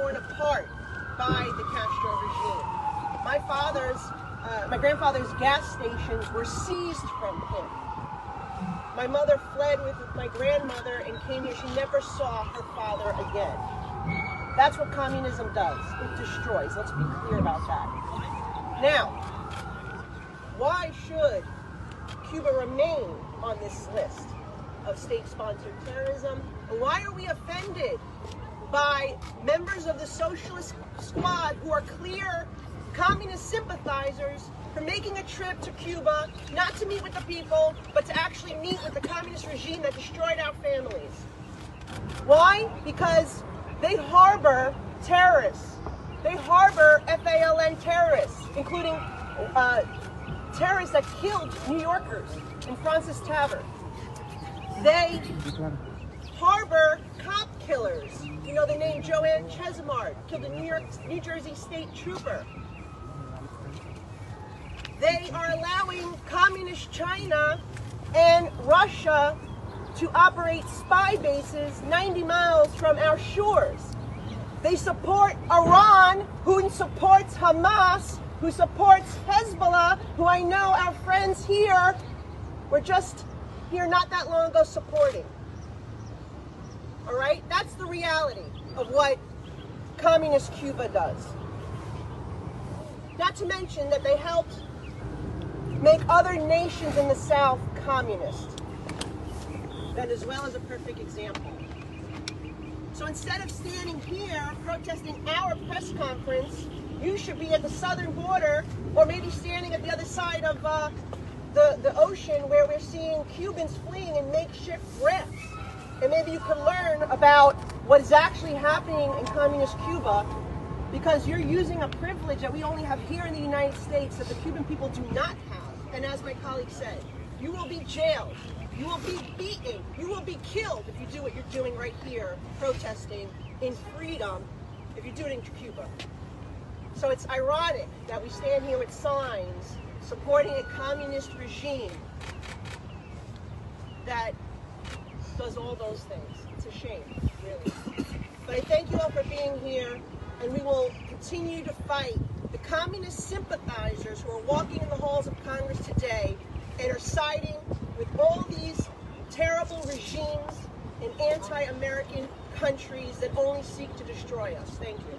torn apart by the Castro regime. My grandfather's gas stations were seized from him. My mother fled with my grandmother and came here. She never saw her father again. That's what communism does. It destroys. Let's be clear about that. Now, why should Cuba remain on this list of state-sponsored terrorism? And why are we offended by members of the Socialist Squad who are clear communist sympathizers for making a trip to Cuba, not to meet with the people, but to actually meet with the communist regime that destroyed our families? Why? Because they harbor terrorists. They harbor FALN terrorists, including terrorists that killed New Yorkers in Francis Tavern. They harbor cop killers. You know the name Joanne Chesimard, killed a New Jersey state trooper. They are allowing communist China and Russia to operate spy bases 90 miles from our shores. They support Iran, who supports Hamas, who supports Hezbollah, who I know our friends here were just here not that long ago supporting. All right? That's the reality of what communist Cuba does. Not to mention that they helped make other nations in the South communist. Venezuela is a perfect example. So instead of standing here protesting our press conference, you should be at the southern border, or maybe standing at the other side of the ocean where we're seeing Cubans fleeing in makeshift rafts. And maybe you can learn about what is actually happening in communist Cuba, because you're using a privilege that we only have here in the United States that the Cuban people do not have. And as my colleague said, you will be jailed, you will be beaten, you will be killed if you do what you're doing right here, protesting in freedom, if you do it in Cuba. So it's ironic that we stand here with signs supporting a communist regime that does all those things. It's a shame, really. But I thank you all for being here, and we will continue to fight the communist sympathizers who are walking in the halls of Congress today and are siding with all these terrible regimes in anti-American countries that only seek to destroy us. Thank you.